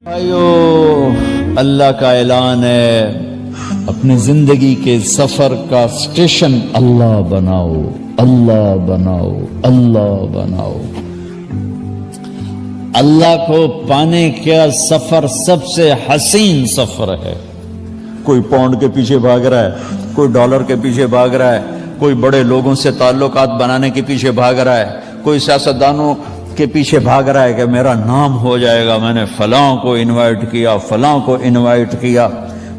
اللہ کا اعلان ہے، اپنی زندگی کے سفر کا سٹیشن اللہ بناؤ، اللہ بناؤ، اللہ بناؤ۔ اللہ کو پانے کا سفر سب سے حسین سفر ہے۔ کوئی پاؤنڈ کے پیچھے بھاگ رہا ہے، کوئی ڈالر کے پیچھے بھاگ رہا ہے، کوئی بڑے لوگوں سے تعلقات بنانے کے پیچھے بھاگ رہا ہے، کوئی سیاستدانوں کے پیچھے بھاگ رہا ہے کہ میرا نام ہو جائے گا، میں نے فلاں کو انوائٹ کیا، فلاں کو انوائٹ کیا۔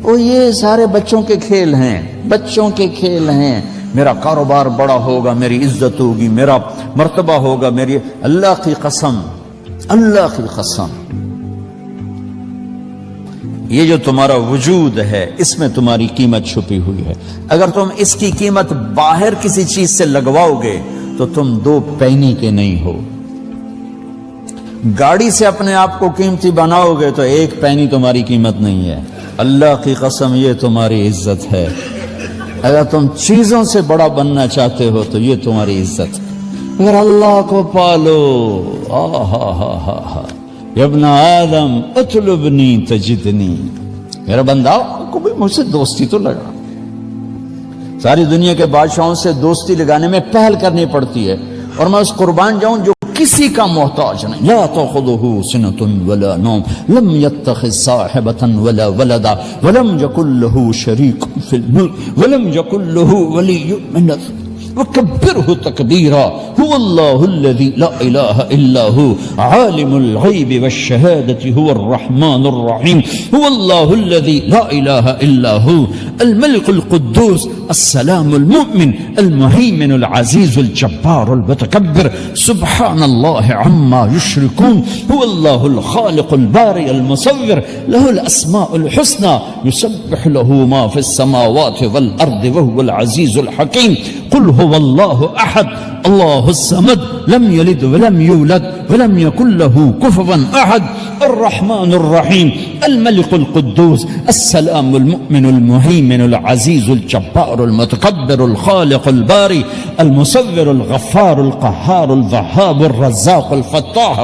وہ یہ سارے بچوں کے کھیل ہیں، بچوں کے کھیل ہیں۔ میرا کاروبار بڑا ہوگا، میری عزت ہوگی، میرا مرتبہ ہوگا، میری اللہ کی قسم، اللہ کی قسم، یہ جو تمہارا وجود ہے اس میں تمہاری قیمت چھپی ہوئی ہے۔ اگر تم اس کی قیمت باہر کسی چیز سے لگواؤ گے تو تم 2 پینی کے نہیں ہو۔ گاڑی سے اپنے آپ کو قیمتی بناؤ گے تو 1 پینی تمہاری قیمت نہیں ہے۔ اللہ کی قسم یہ تمہاری عزت ہے۔ اگر تم چیزوں سے بڑا بننا چاہتے ہو تو یہ تمہاری عزت ہے۔ اگر اللہ کو پالو، یا ابن آدم اطلبنی تجدنی، میرا بندہ کو بھی مجھ سے دوستی تو لگا۔ ساری دنیا کے بادشاہوں سے دوستی لگانے میں پہل کرنی پڑتی ہے، اور میں اس قربان جاؤں جو کسی کا محتاج نہیں۔ لا تأخذه سنة ولا نوم لم يتخذ صاحبة ولا ولدا ولم يكن له شريك في الملك ولم يكن له ولي من الذل وكبره تكبيرا هو الله الذي لا إله إلا هو عالم الغيب والشهادة هو الرحمن الرحيم هو الله الذي لا إله إلا هو الملك القدوس السلام المؤمن المهيمن العزيز الجبار المتكبر سبحان الله عما يشركون هو الله الخالق البارئ المصور له الأسماء الحسنى يسبح له ما في السماوات والأرض وهو العزيز الحكيم قل هو الله أحد الله الصمد لم يلد ولم يولد ولم يكن له كفوا أحد الرحمن الرحيم الملك القدوس السلام المؤمن المهيمن العزيز الجبار المتكبر الخالق الباري المصور الغفار القهار الوهاب الرزاق الفتاح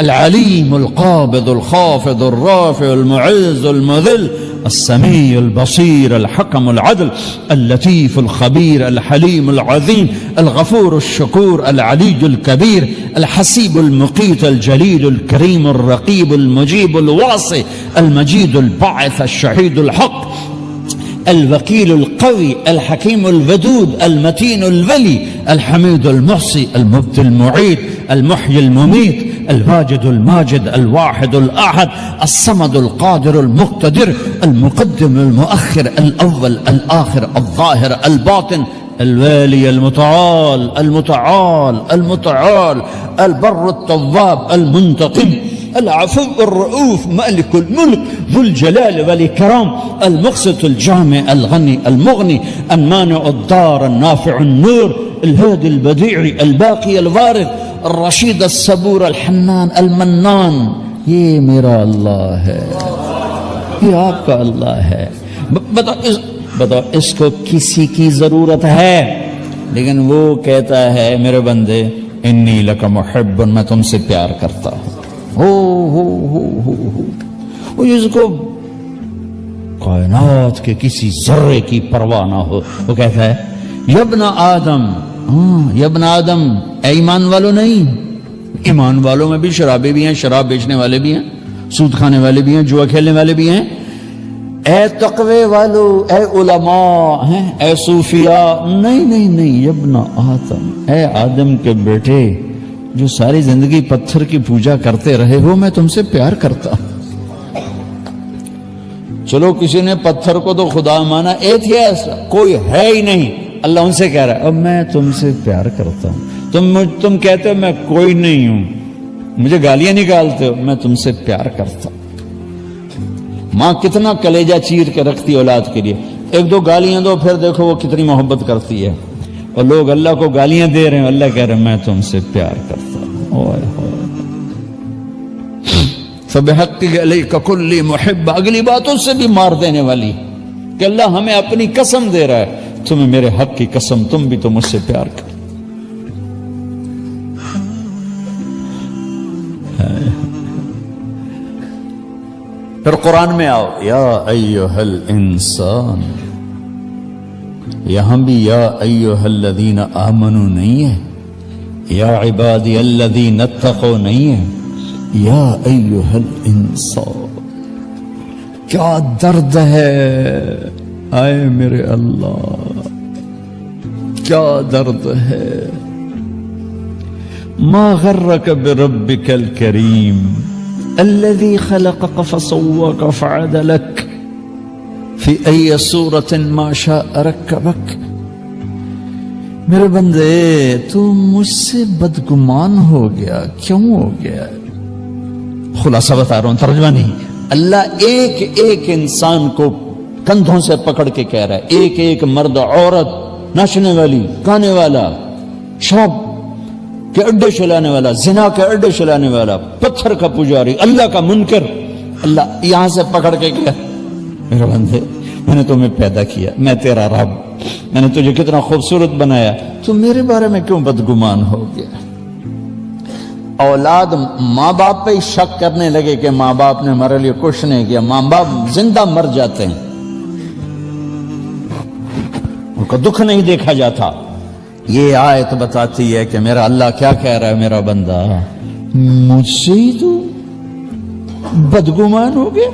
العليم القابض الخافض الرافع المعز المذل السميع البصير الحكم العدل اللطيف الخبير الحليم العظيم الغفور الشكور العلي الكبير الحسيب المقيت الجليل الكريم الرقيب المجيب الواسع المجيد الباعث الشهيد الحق الوكيل القوي الحكيم الودود المتين الولي الحميد المحصي المبدي المعيد المحيي المميت الواجد الماجد الواحد الأحد الصمد القادر المقتدر المقدم المؤخر الأول الآخر الظاهر الباطن الوالي المتعال المتعال المتعال البر التواب المنتقم العفو الرؤوف مالك الملك ذو الجلال والإكرام المقسط الجامع الغني المغني المانع الضار النافع النور الهادي البديع الباقي الوارث الرشید الصبور الحنان المنان۔ یہ میرا اللہ ہے، یہ آپ کا اللہ ہے۔ بتاؤ اس کو کسی کی ضرورت ہے؟ لیکن وہ کہتا ہے میرے بندے انی لک محب، میں تم سے پیار کرتا ہوں۔ وہ جس کو کائنات کے کسی ذرے کی پرواہ نہ ہو، وہ کہتا ہے یا ابن آدم، یا ابن آدم، اے ایمان والو نہیں۔ ایمان والوں میں بھی شرابی بھی ہیں، شراب بیچنے والے بھی ہیں، سود کھانے والے بھی ہیں، جوا کھیلنے والے بھی ہیں۔ اے تقوی والو، اے علماء ہیں، اے صوفیاء، نہیں نہیں نہیں، یا ابن آدم، اے آدم کے بیٹے جو ساری زندگی پتھر کی پوجا کرتے رہے ہو، میں تم سے پیار کرتا ہوں۔ چلو کسی نے پتھر کو تو خدا مانا، ایتھیسٹ کوئی ہے ہی نہیں، اللہ ان سے کہہ رہا ہے اب میں تم سے پیار کرتا ہوں۔ تم کہتے ہو میں کوئی نہیں ہوں، مجھے گالیاں نکالتے ہو، میں تم سے پیار کرتا ہوں۔ ماں کتنا کلیجہ چیر کے رکھتی اولاد کے لیے، 1-2 گالیاں دو پھر دیکھو وہ کتنی محبت کرتی ہے۔ اور لوگ اللہ کو گالیاں دے رہے ہیں، اللہ کہہ رہے ہیں میں تم سے پیار کرتا ہوں۔ فَبِحَقِّ عَلَيْكَ كُلِّ مُحِبَّ، اگلی بات اس سے بھی مار دینے والی کہ اللہ ہمیں اپنی قسم دے رہا ہے، تمہیں میرے حق کی قسم، تم بھی تو مجھ سے پیار کر۔ پھر قرآن میں آؤ، یا ایھا الانسان، یہاں بھی یا ایھا الذین آمنوا نہیں ہے، یا عبادی الذین اتقوا نہیں ہے، یا ایھا الانسان۔ کیا درد ہے، آئے میرے اللہ، کیا درد ہے۔ ما غرک بربک الکریم الذی خلقک فسواک فعدلک فی ای صورت ما شاء رکبک۔ میرے بندے تو مجھ سے بدگمان ہو گیا، کیوں ہو گیا؟ خلاصہ بتا رہا ہوں، ترجمہ نہیں۔ اللہ ایک ایک انسان کو کندھوں سے پکڑ کے کہہ رہا ہے، ایک ایک مرد، عورت، ناچنے والی، گانے والا، شراب کے اڈے چلانے والا، زنا کے اڈے چلانے والا، پتھر کا پجاری، اللہ کا منکر، اللہ یہاں سے پکڑ کے کہہ، میرے بندے میں نے تمہیں پیدا کیا، میں تیرا رب، میں نے تجھے کتنا خوبصورت بنایا، تو میرے بارے میں کیوں بدگمان ہو گیا؟ اولاد ماں باپ پہ ہی شک کرنے لگے کہ ماں باپ نے ہمارے لیے کچھ نہیں کیا۔ ماں باپ زندہ مر جاتے ہیں، ان کا دکھ نہیں دیکھا جاتا۔ یہ آیت بتاتی ہے کہ میرا اللہ کیا کہہ رہا ہے، میرا بندہ مجھ سے ہی تو بدگمان ہو گیا۔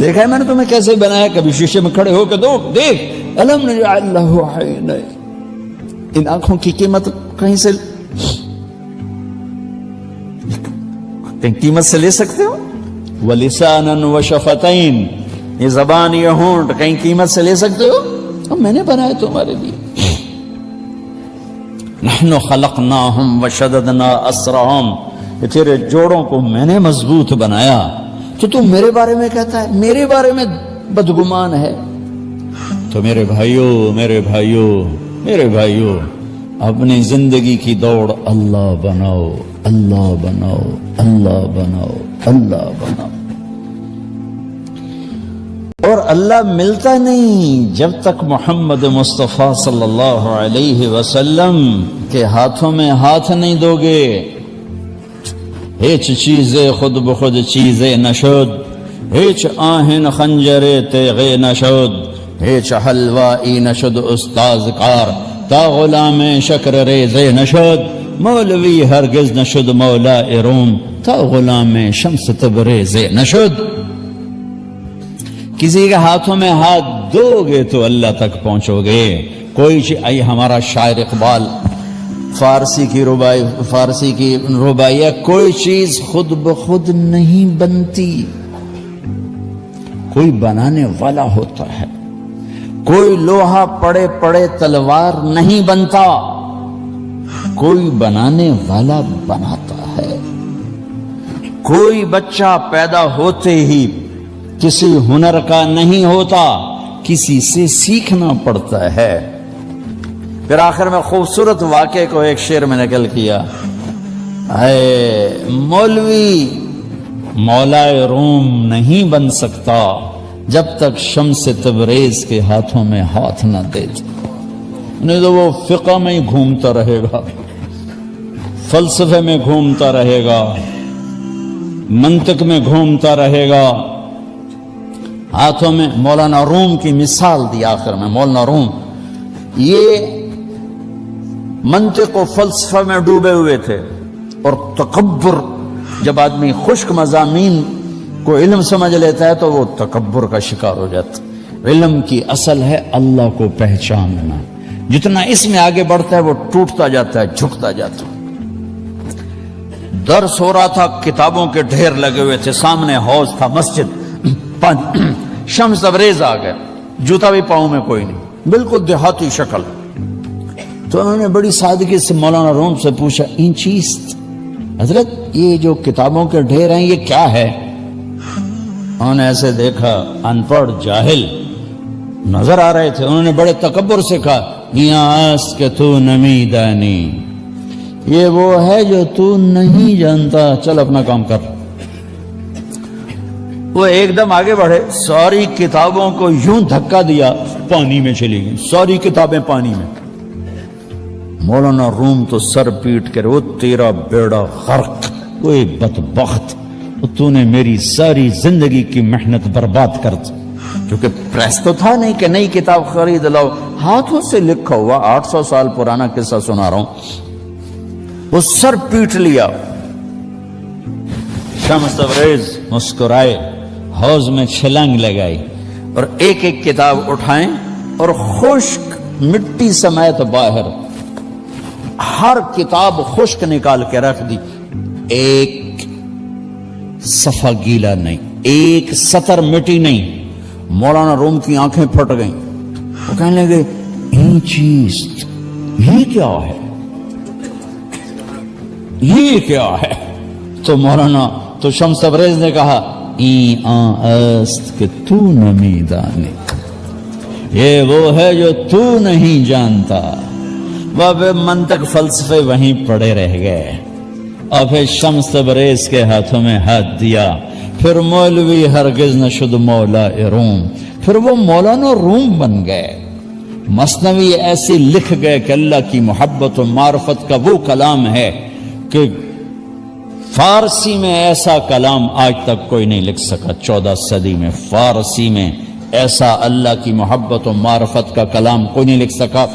دیکھا ہے میں نے تمہیں کیسے بنایا، کبھی شیشے میں کھڑے ہو کے دیکھ الم نجعل لہ عینین، ان آنکھوں کی قیمت کہیں سے قیمت سے لے سکتے ہو؟ وَلِسَانًا وَشَفَتَيْن، یہ زبان، یہ ہونٹ کہیں قیمت سے لے سکتے ہو؟ اب میں نے بنایا تمہارے لیے۔ نحن خلقناہم وشددنا اسرہم، یہ تیرے جوڑوں کو میں نے مضبوط بنایا، تو تم میرے بارے میں کہتا ہے، میرے بارے میں بدگمان ہے۔ تو میرے بھائیوں، میرے بھائیوں، میرے بھائیوں، اپنی زندگی کی دوڑ اللہ بناؤ، اللہ بناؤ، اللہ بناؤ، اللہ بناؤ۔ اور اللہ ملتا نہیں جب تک محمد مصطفیٰ صلی اللہ علیہ وسلم کے ہاتھوں میں ہاتھ نہیں دو گے۔ ہیچ چیزیں خود بخود چیزیں نشد، ہیچ آہن خنجر تیغے نشد، ہیچ حلوائی نشد استاذ کار، تا غلام شکر ریزے نشد، مولوی ہرگز نشد مولا روم، تا غلام شمس تبریز نشد۔ کسی کے ہاتھوں میں ہاتھ دو گے تو اللہ تک پہنچو گے۔ کوئی چیز، ہمارا شاعر اقبال فارسی کی ربائی ہے، کوئی چیز خود بخود نہیں بنتی، کوئی بنانے والا ہوتا ہے۔ کوئی لوہا پڑے پڑے تلوار نہیں بنتا، کوئی بنانے والا بناتا ہے۔ کوئی بچہ پیدا ہوتے ہی کسی ہنر کا نہیں ہوتا، کسی سے سیکھنا پڑتا ہے۔ پھر آخر میں خوبصورت واقعے کو ایک شعر میں نقل کیا، اے مولوی مولا روم نہیں بن سکتا جب تک شمس تبریز کے ہاتھوں میں ہاتھ نہ دے، نہیں تو وہ فقہ میں ہی گھومتا رہے گا، فلسفے میں گھومتا رہے گا، منطق میں گھومتا رہے گا۔ ہاتھوں میں مولانا روم کی مثال دی آخر میں۔ مولانا روم یہ منطق و فلسفہ میں ڈوبے ہوئے تھے، اور تکبر، جب آدمی خشک مضامین کو علم سمجھ لیتا ہے تو وہ تکبر کا شکار ہو جاتا ہے۔ علم کی اصل ہے اللہ کو پہچاننا، جتنا اس میں آگے بڑھتا ہے وہ ٹوٹتا جاتا ہے، جھکتا جاتا ہے۔ درس ہو رہا تھا، کتابوں کے ڈھیر لگے ہوئے تھے، سامنے حوض تھا، مسجد، شمس تبریز آ گئے، جوتا بھی پاؤں میں کوئی نہیں، بالکل دیہاتی شکل۔ تو انہوں نے بڑی سادگی سے مولانا روم سے پوچھا، این چیست حضرت، یہ جو کتابوں کے ڈھیر ہیں یہ کیا ہے؟ انہوں نے ایسے دیکھا، ان پڑھ جاہل نظر آ رہے تھے۔ انہوں نے بڑے تکبر سے کہا، یہاں اس کے تو نمی دانی، یہ وہ ہے جو تو نہیں جانتا، چل اپنا کام کر۔ وہ ایک دم آگے بڑھے، ساری کتابوں کو یوں دھکا دیا، پانی میں چلی گئی، ساری کتابیں پانی میں۔ مولانا روم تو سر پیٹ کر، وہ تیرا بیڑا غرق، وہ بدبخت، تو نے میری ساری زندگی کی محنت برباد کر دی. کیونکہ پریس تو تھا نہیں کہ نئی کتاب خرید لاؤ، ہاتھوں سے لکھا ہوا 800 سال پرانا قصہ سنا رہا ہوں. وہ سر پیٹ لیا. شمس تبریز مسکرائے، حوض میں چھلانگ لگائی اور ایک ایک کتاب اٹھائیں اور خشک مٹی سمیت باہر ہر کتاب خشک نکال کے رکھ دی. ایک صفحہ گیلا نہیں، ایک سطر مٹی نہیں. مولانا روم کی آنکھیں پھٹ گئیں. وہ کہنے لگے یہ چیز یہ کیا ہے، یہ کیا ہے؟ تو مولانا تو شمس تبریز نے کہا این است کہ تو نمی دانے، یہ وہ ہے جو تو نہیں جانتا. باب منطق فلسفے وہیں پڑے رہ گئے. اور پھر شمس تبریز کے ہاتھوں میں ہاتھ دیا. پھر مولوی ہرگز نہ شد مولا روم، پھر وہ مولانا روم بن گئے. مثنوی ایسی لکھ گئے کہ اللہ کی محبت و معرفت کا وہ کلام ہے کہ فارسی میں ایسا کلام آج تک کوئی نہیں لکھ سکا. 14 صدی میں فارسی میں ایسا اللہ کی محبت و معرفت کا کلام کوئی نہیں لکھ سکا.